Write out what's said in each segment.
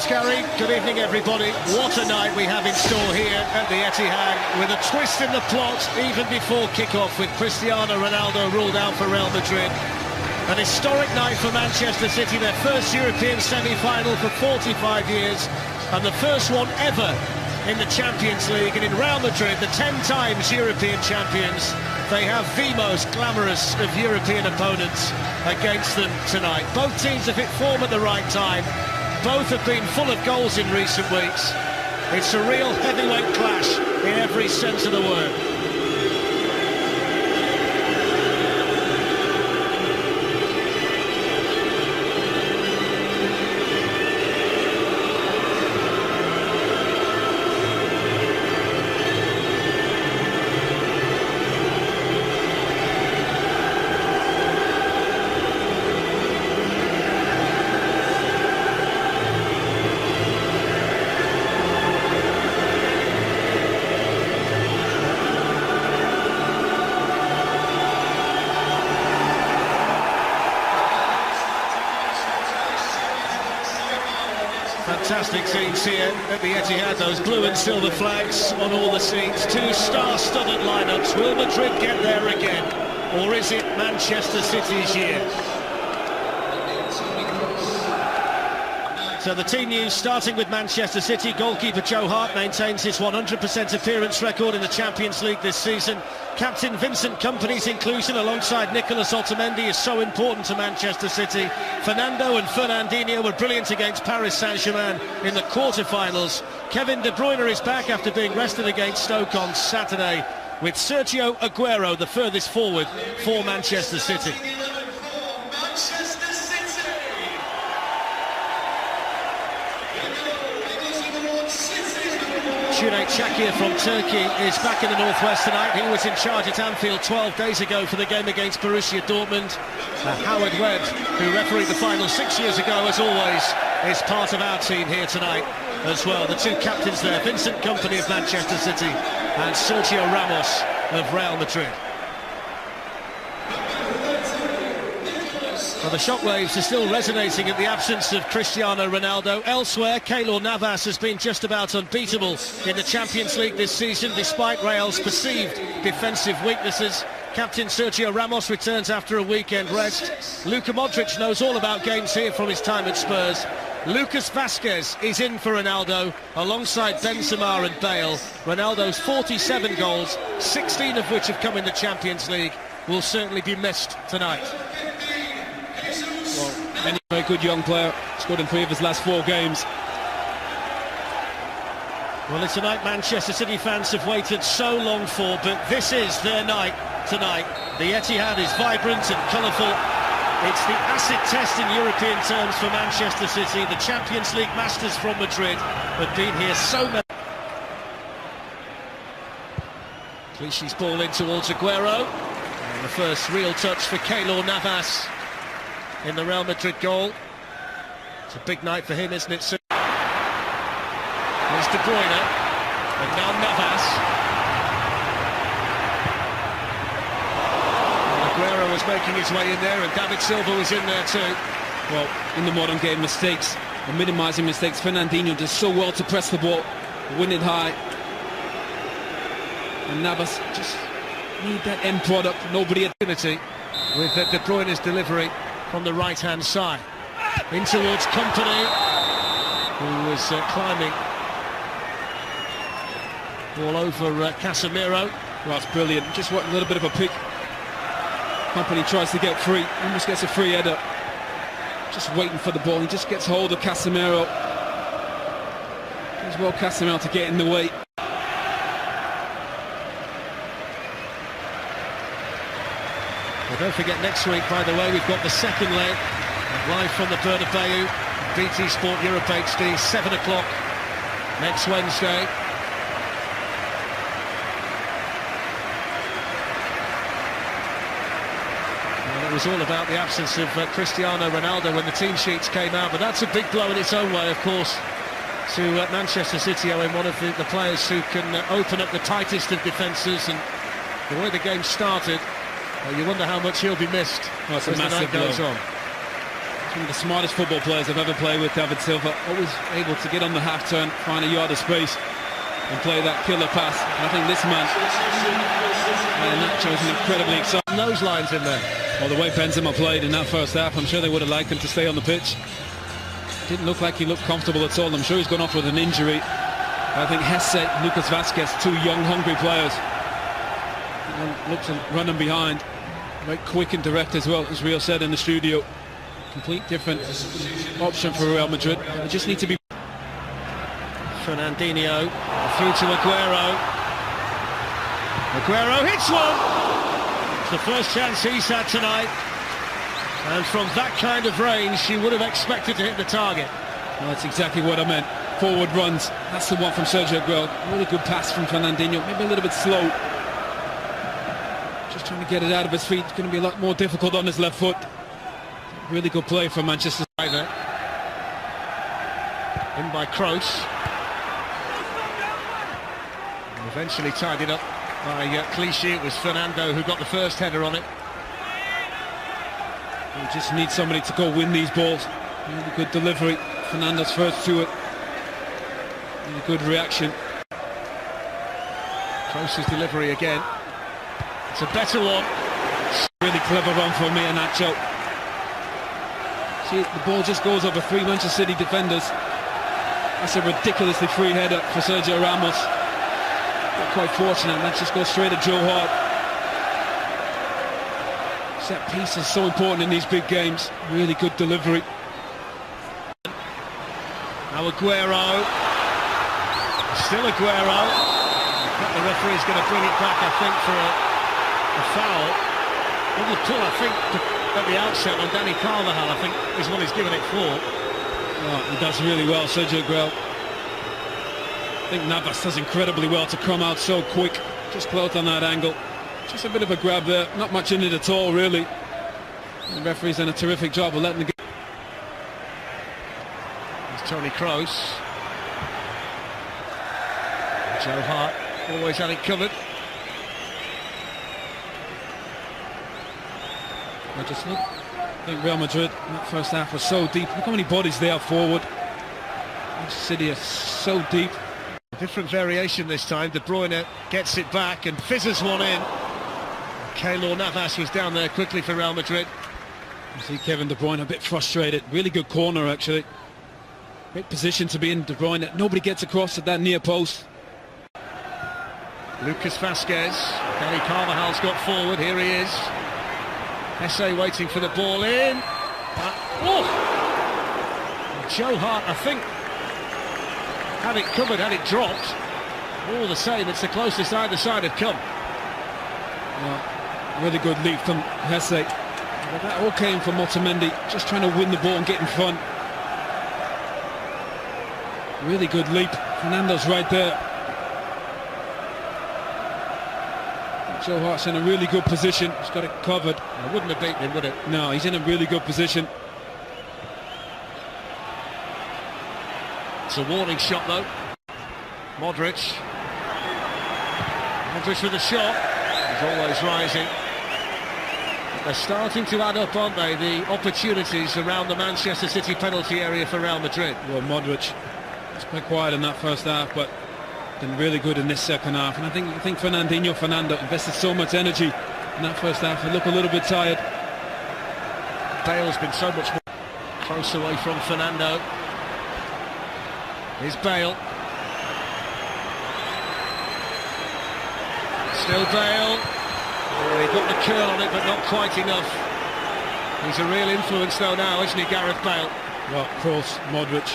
Gary, good evening everybody. What a night we have in store here at the Etihad, with a twist in the plot even before kick-off, with Cristiano Ronaldo ruled out for Real Madrid. An historic night for Manchester City, their first European semi-final for 45 years, and the first one ever in the Champions League. And in Real Madrid, the 10 times European champions, they have the most glamorous of European opponents against them tonight. Both teams have hit form at the right time. Both have been full of goals in recent weeks. It's a real heavyweight clash in every sense of the word. Fantastic scenes here at the Etihad, those blue and silver flags on all the seats, two star-studded lineups. Will Madrid get there again, or is it Manchester City's year? So the team news, starting with Manchester City. Goalkeeper Joe Hart maintains his 100% appearance record in the Champions League this season. Captain Vincent Kompany's inclusion alongside Nicolas Otamendi is so important to Manchester City. Fernando and Fernandinho were brilliant against Paris Saint-Germain in the quarter-finals. Kevin De Bruyne is back after being rested against Stoke on Saturday, with Sergio Aguero the furthest forward for Manchester City. Cüneyt Çakır from Turkey is back in the northwest tonight. He was in charge at Anfield 12 days ago for the game against Borussia Dortmund. Howard Webb, who refereed the final 6 years ago, as always, is part of our team here tonight as well. The two captains there, Vincent Kompany of Manchester City and Sergio Ramos of Real Madrid. Well, the shockwaves are still resonating at the absence of Cristiano Ronaldo. Elsewhere, Keylor Navas has been just about unbeatable in the Champions League this season, despite Real's perceived defensive weaknesses. Captain Sergio Ramos returns after a weekend rest. Luka Modric knows all about games here from his time at Spurs. Lucas Vazquez is in for Ronaldo, alongside Benzema and Bale. Ronaldo's 47 goals, 16 of which have come in the Champions League, will certainly be missed tonight. Well, any very good young player, scored in 3 of his last 4 games. Well, it's a night Manchester City fans have waited so long for, but this is their night tonight. The Etihad is vibrant and colourful. It's the acid test in European terms for Manchester City. The Champions League masters from Madrid have been here so many. Clichy's ball in towards Aguero. And the first real touch for Keylor Navas in the Real Madrid goal. It's a big night for him, isn't it, sir? There's De Bruyne, and now Navas. And Aguero was making his way in there, and David Silva was in there too. Well, in the modern game, mistakes and minimising mistakes. Fernandinho does so well to press the ball, win it high. And Navas just need that end product. Nobody opportunity with De Bruyne's delivery from the right-hand side. In towards Kompany, who was climbing all over Casemiro. Well, that's brilliant. Just want a little bit of a pick. Kompany tries to get free, almost gets a free header. Just waiting for the ball. He just gets hold of Casemiro. As well, Casemiro to get in the way. Well, don't forget, next week, by the way, we've got the second leg live from the Bernabeu, BT Sport Europe HD, 7 o'clock next Wednesday. Well, it was all about the absence of Cristiano Ronaldo when the team sheets came out, but that's a big blow in its own way, of course, to Manchester City, owing one of the players who can open up the tightest of defences. And the way the game started, you wonder how much he'll be missed as the night goes on. One of the smartest football players I've ever played with, David Silva. Always able to get on the half turn, find a yard of space and play that killer pass. And I think this man, Nacho, is incredibly exciting. Those lines in there. Well, the way Benzema played in that first half, I'm sure they would have liked him to stay on the pitch. Didn't look like he looked comfortable at all. I'm sure he's gone off with an injury. I think Hesse, Lucas Vazquez, two young, hungry players. Looks running behind. Very quick and direct as well, as Rio said in the studio. Complete different option for Real Madrid. They just need to be... Fernandinho through to Aguero. Aguero hits one! It's the first chance he's had tonight. And from that kind of range, you would have expected to hit the target. Well, that's exactly what I meant. Forward runs. That's the one from Sergio Aguero. Really good pass from Fernandinho. Maybe a little bit slow. Just trying to get it out of his feet. It's going to be a lot more difficult on his left foot. Really good play from Manchester City. In by Kroos. Eventually tidied up by Clichy. It was Fernando who got the first header on it. We just need somebody to go win these balls. Really good delivery. Fernando's first to it. Really good reaction. Kroos' delivery again. It's a better one. Really clever run from Nacho. See, the ball just goes over three Manchester City defenders. That's a ridiculously free header for Sergio Ramos. Not quite fortunate. That just goes straight at Joe Hart. Set piece is so important in these big games. Really good delivery. Now Aguero. Still Aguero. The referee's going to bring it back, I think, for a foul. Double pull, I think, at the outset on Dani Carvajal, I think, is what he's given it for. Oh, he does really well, Sergio Aguero. I think Navas does incredibly well to come out so quick. Just close on that angle. Just a bit of a grab there. Not much in it at all, really. The referee's done a terrific job of letting the game. There's Toni Kroos. Joe Hart always had it covered. I think Real Madrid in that first half was so deep. Look how many bodies they have forward. Manchester City is so deep. Different variation this time. De Bruyne gets it back and fizzes one in. Keylor Navas was down there quickly for Real Madrid. You see Kevin De Bruyne a bit frustrated. Really good corner, actually. Great position to be in, De Bruyne. Nobody gets across at that near post. Lucas Vazquez. Dani Carvajal's got forward. Here he is. Hesse waiting for the ball in. Joe Hart, I think, had it covered, had it dropped. All the same, it's the closest either side have come. Really good leap from Hesse. But that all came from Otamendi, just trying to win the ball and get in front. Really good leap. Fernando's right there. Joe Hart's in a really good position. He's got it covered. I wouldn't have beaten him, would it? No, he's in a really good position. It's a warning shot, though. Modric with a shot. He's always rising. They're starting to add up, aren't they, the opportunities around the Manchester City penalty area for Real Madrid. Well, Modric was quite quiet in that first half, but been really good in this second half. And I think Fernando invested so much energy in that first half. He looked a little bit tired. Bale's been so much more close away from Fernando. Here's Bale. Still Bale. Oh, he got the curl on it, but not quite enough. He's a real influence, though, now, isn't he, Gareth Bale? Well, Kroos, Modric.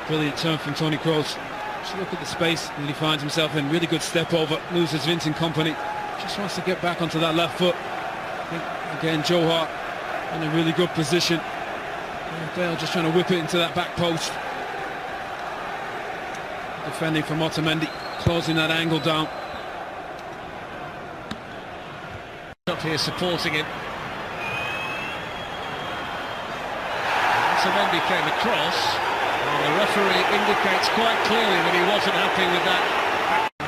Brilliant turn from Toni Kroos. Just look at the space that he finds himself in. Really good step over. Loses Vincent Kompany. Just wants to get back onto that left foot. I think, again, Joe Hart in a really good position. Bale just trying to whip it into that back post. Defending from Otamendi. Closing that angle down. Up here supporting him. Otamendi came across. The referee indicates quite clearly that he wasn't happy with that.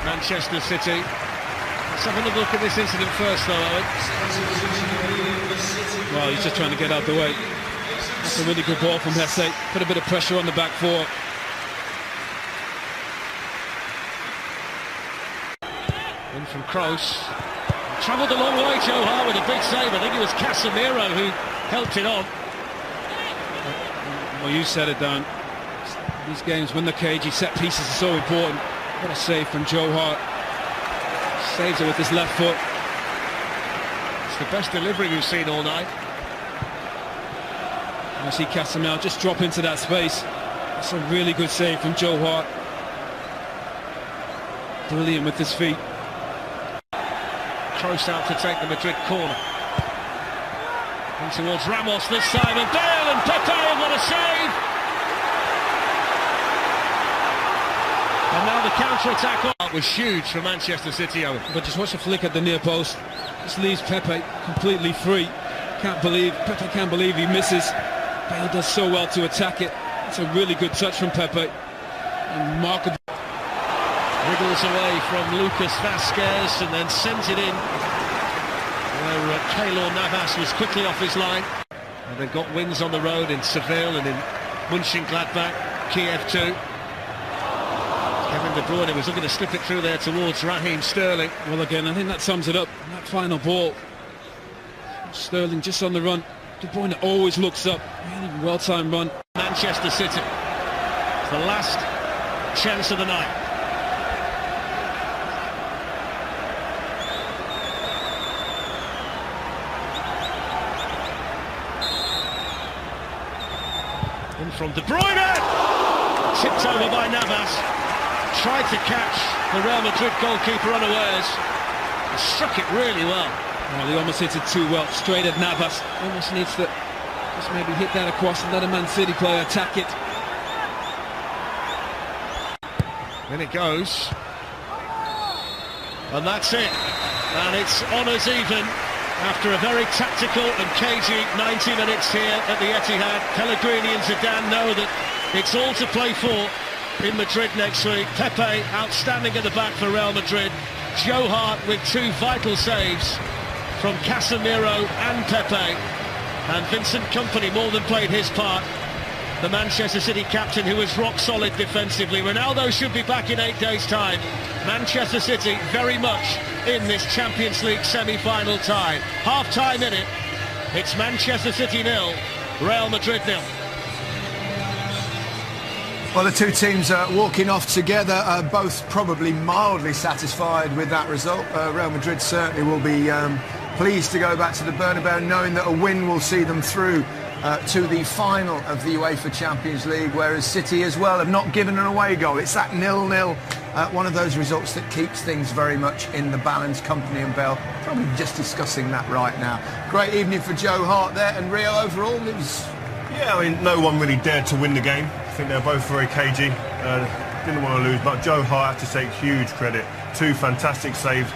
Manchester City. Let's have a look at this incident first, though, Owen. Well, he's just trying to get out the way. It's a really good ball from Hesse. Put a bit of pressure on the back four. In from Kroos. Travelled a long way, Joe Hart, with a big save. I think it was Casemiro who helped it on. Well, you said it, Dan. These games, when they're cagey, set pieces are so important. What a save from Joe Hart. Saves it with his left foot. It's the best delivery we've seen all night. I see Casemiro just drop into that space. That's a really good save from Joe Hart. Brilliant with his feet. Kroos out to take the Madrid corner. In towards Ramos this time, and Bale and Pepe, what a save! And now the counter-attack was huge for Manchester City, Owen. But just watch the flick at the near post. Just leaves Pepe completely free. Pepe can't believe he misses. Bale does so well to attack it. It's a really good touch from Pepe. Remarkable. Wriggles away from Lucas Vazquez and then sent it in where Keylor Navas was quickly off his line. And they've got wins on the road in Seville and in Mönchengladbach, Kiev too. Kevin De Bruyne was looking to slip it through there towards Raheem Sterling. Well, again, I think that sums it up. That final ball. Sterling just on the run. De Bruyne always looks up. Really well-timed run. Manchester City. It's the last chance of the night. In from De Bruyne! Tipped over by Navas. Tried to catch the Real Madrid goalkeeper unawares. He struck it really well. Well, he almost hits it too well. Straight at Navas. Almost needs to just maybe hit that across and let a Man City player attack it. Then it goes. And that's it. And it's honours even. After a very tactical and cagey 90 minutes here at the Etihad, Pellegrini and Zidane know that it's all to play for in Madrid next week. Pepe outstanding at the back for Real Madrid. Joe Hart with two vital saves from Casemiro and Pepe. And Vincent Kompany more than played his part. The Manchester City captain, who was rock solid defensively. Ronaldo should be back in 8 days' time. Manchester City very much in this Champions League semi-final tie. Half-time in it. It's Manchester City 0, Real Madrid 0. Well, the two teams are walking off together, both probably mildly satisfied with that result. Real Madrid certainly will be pleased to go back to the Bernabeu, knowing that a win will see them through to the final of the UEFA Champions League, whereas City as well have not given an away goal. It's that 0-0, one of those results that keeps things very much in the balance. Kompany and Bale probably just discussing that right now. Great evening for Joe Hart there, and Rio overall it was... Yeah, I mean, no one really dared to win the game. I think they're both very cagey, didn't want to lose, but Joe Hart had to take huge credit. Two fantastic saves.